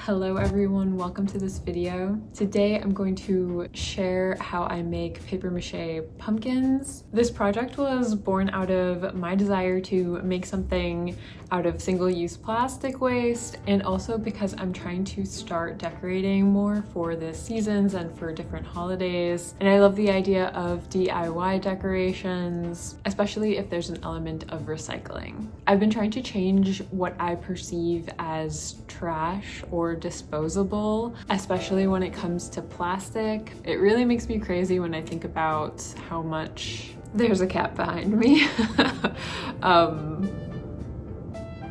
Hello everyone, welcome to this video. Today I'm going to share how I make papier-mâché pumpkins. This project was born out of my desire to make something out of single-use plastic waste, and also because I'm trying to start decorating more for the seasons and for different holidays. And I love the idea of DIY decorations, especially if there's an element of recycling. I've been trying to change what I perceive as trash or disposable, especially when it comes to plastic. It really makes me crazy when I think about how much... There's a cat behind me.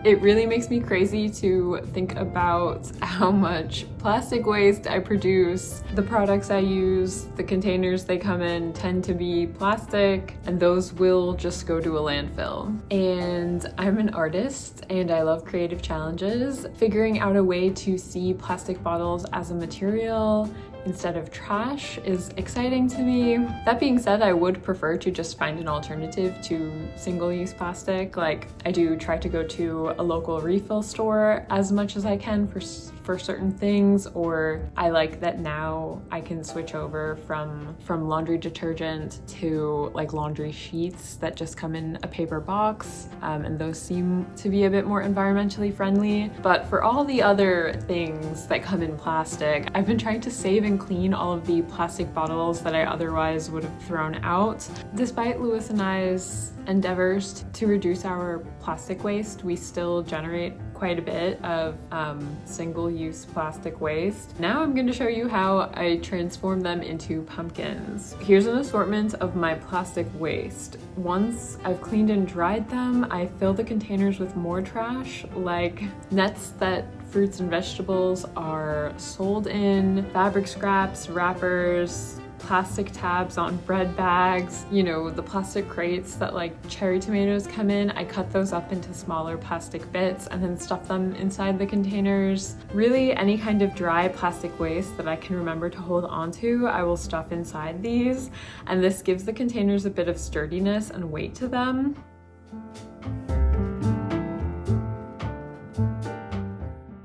It really makes me crazy to think about how much plastic waste I produce. The products I use, the containers they come in tend to be plastic, and those will just go to a landfill. And I'm an artist and I love creative challenges. Figuring out a way to see plastic bottles as a material instead of trash is exciting to me. That being said, I would prefer to just find an alternative to single-use plastic. Like, I do try to go to a local refill store as much as I can for certain things, or I like that now I can switch over from laundry detergent to like laundry sheets that just come in a paper box, and those seem to be a bit more environmentally friendly. But for all the other things that come in plastic, I've been trying to save and clean all of the plastic bottles that I otherwise would have thrown out. Despite Lewis and I's endeavors to reduce our plastic waste, we still generate quite a bit of single-use plastic waste. Now I'm going to show you how I transform them into pumpkins. Here's an assortment of my plastic waste. Once I've cleaned and dried them, I fill the containers with more trash, like nets that fruits and vegetables are sold in, fabric scraps, wrappers, plastic tabs on bread bags, you know, the plastic crates that like cherry tomatoes come in. I cut those up into smaller plastic bits and then stuff them inside the containers. Really, any kind of dry plastic waste that I can remember to hold onto, I will stuff inside these, and this gives the containers a bit of sturdiness and weight to them.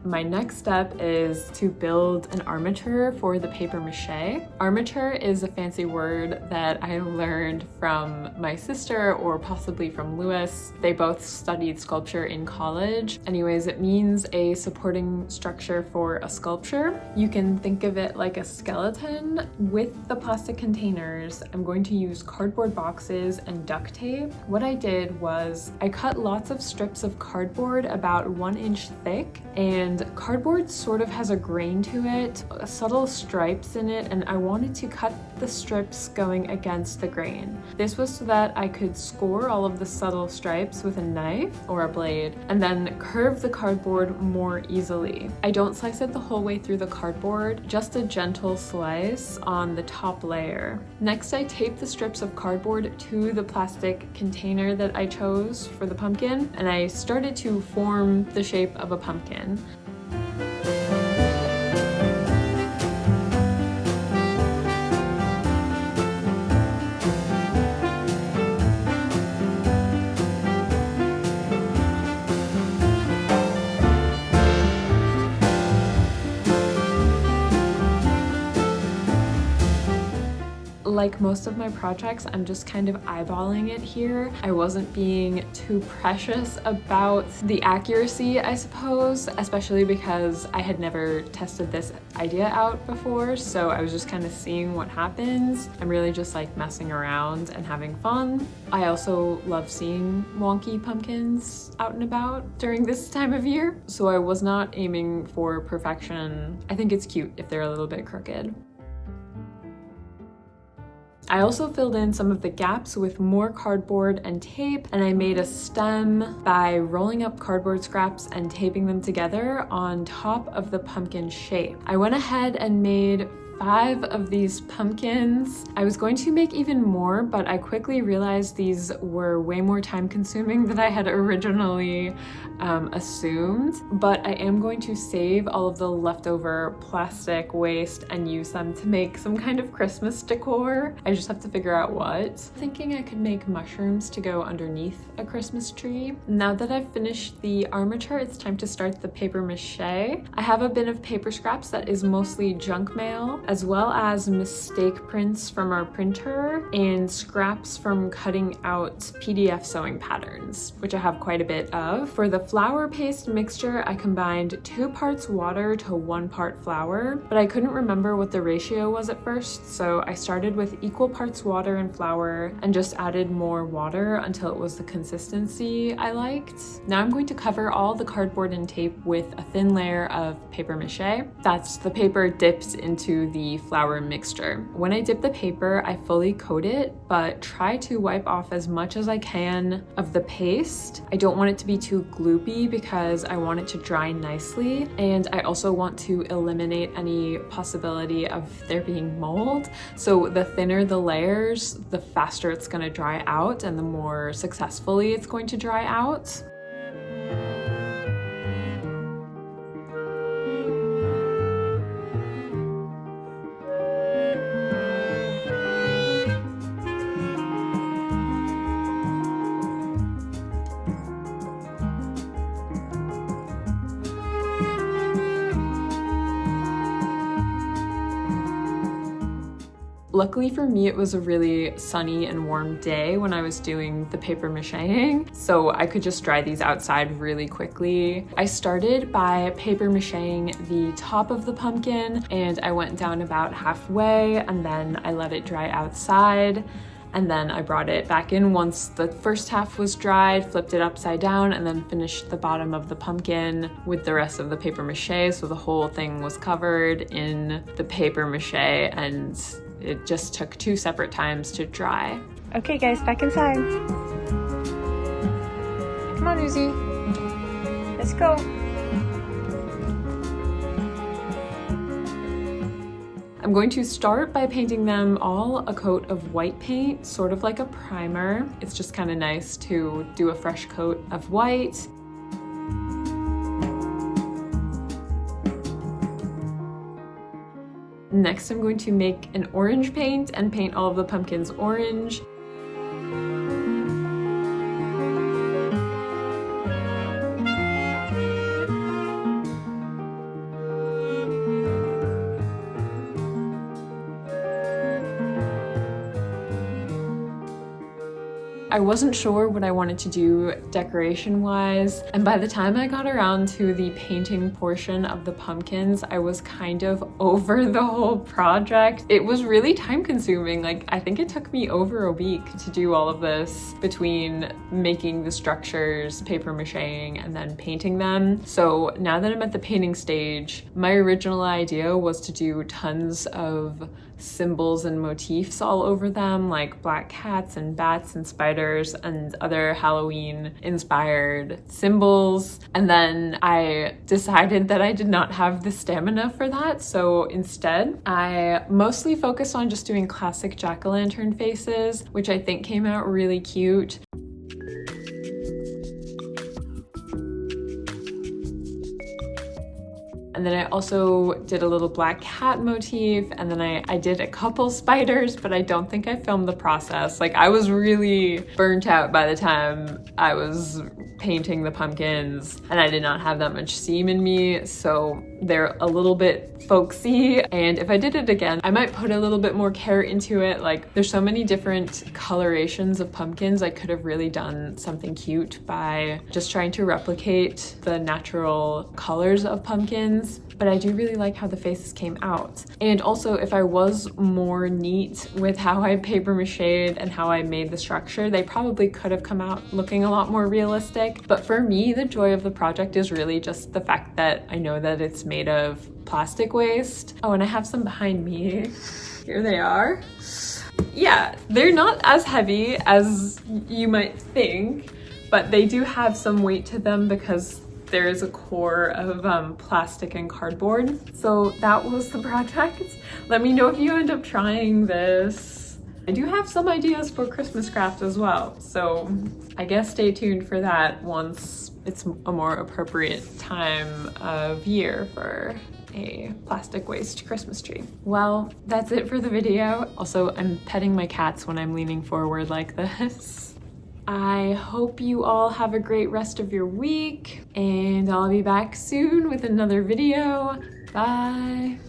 My next step is to build an armature for the papier-mâché. Armature is a fancy word that I learned from my sister, or possibly from Lewis. They both studied sculpture in college. Anyways, it means a supporting structure for a sculpture. You can think of it like a skeleton. With the plastic containers, I'm going to use cardboard boxes and duct tape. What I did was I cut lots of strips of cardboard about 1 inch thick, and cardboard sort of has a grain to it, subtle stripes in it, and I wanted to cut the strips going against the grain. This was so that I could score all of the subtle stripes with a knife or a blade and then curve the cardboard more easily. I don't slice it the whole way through the cardboard, just a gentle slice on the top layer. Next, I tape the strips of cardboard to the plastic container that I chose for the pumpkin, and I started to form the shape of a pumpkin. Like most of my projects, I'm just kind of eyeballing it here. I wasn't being too precious about the accuracy, I suppose, especially because I had never tested this idea out before, so I was just kind of seeing what happens. I'm really just like messing around and having fun. I also love seeing wonky pumpkins out and about during this time of year, so I was not aiming for perfection. I think it's cute if they're a little bit crooked. I also filled in some of the gaps with more cardboard and tape, and I made a stem by rolling up cardboard scraps and taping them together on top of the pumpkin shape. I went ahead and made 5 of these pumpkins. I was going to make even more, but I quickly realized these were way more time consuming than I had originally assumed. But I am going to save all of the leftover plastic waste and use them to make some kind of Christmas decor. I just have to figure out what. Thinking I could make mushrooms to go underneath a Christmas tree. Now that I've finished the armature, it's time to start the papier-mâché. I have a bin of paper scraps that is mostly junk mail, as well as mistake prints from our printer and scraps from cutting out PDF sewing patterns, which I have quite a bit of. For the flour paste mixture, I combined 2 parts water to 1 part flour, but I couldn't remember what the ratio was at first, so I started with equal parts water and flour and just added more water until it was the consistency I liked. Now I'm going to cover all the cardboard and tape with a thin layer of papier-mâché. That's the paper dipped into the flour mixture. When I dip the paper, I fully coat it, but try to wipe off as much as I can of the paste. I don't want it to be too gloopy because I want it to dry nicely, and I also want to eliminate any possibility of there being mold. So the thinner the layers, the faster it's going to dry out and the more successfully it's going to dry out. Luckily for me, it was a really sunny and warm day when I was doing the papier-mâchéing, so I could just dry these outside really quickly. I started by papier-mâchéing the top of the pumpkin, and I went down about halfway, and then I let it dry outside. And then I brought it back in once the first half was dried, flipped it upside down, and then finished the bottom of the pumpkin with the rest of the papier-mâché, so the whole thing was covered in the papier-mâché, and it just took 2 separate times to dry. Okay guys, back inside. Come on, Uzi. Let's go. I'm going to start by painting them all a coat of white paint, sort of like a primer. It's just kind of nice to do a fresh coat of white. Next, I'm going to make an orange paint and paint all of the pumpkins orange. I wasn't sure what I wanted to do decoration-wise, and by the time I got around to the painting portion of the pumpkins, I was kind of over the whole project. It was really time-consuming. Like, I think it took me over a week to do all of this between making the structures, papier-mâchéing, and then painting them. So now that I'm at the painting stage, my original idea was to do tons of symbols and motifs all over them, like black cats and bats and spiders and other Halloween inspired symbols. And then I decided that I did not have the stamina for that, so instead I mostly focused on just doing classic jack-o'-lantern faces, which I think came out really cute. And then I also did a little black cat motif, and then I did a couple spiders, but I don't think I filmed the process. Like, I was really burnt out by the time I was painting the pumpkins, and I did not have that much seam in me, so they're a little bit folksy. And if I did it again, I might put a little bit more care into it. Like, there's so many different colorations of pumpkins. I could have really done something cute by just trying to replicate the natural colors of pumpkins. But I do really like how the faces came out. And also, if I was more neat with how I papier-mâchéed and how I made the structure, they probably could have come out looking a lot more realistic. But for me, the joy of the project is really just the fact that I know that it's made of plastic waste. Oh, and I have some behind me. Here they are. Yeah, they're not as heavy as you might think, but they do have some weight to them because there is a core of plastic and cardboard. So that was the project. Let me know if you end up trying this. I do have some ideas for Christmas craft as well, so I guess stay tuned for that once it's a more appropriate time of year for a plastic waste Christmas tree. Well, that's it for the video. Also, I'm petting my cats when I'm leaning forward like this. I hope you all have a great rest of your week, and I'll be back soon with another video. Bye.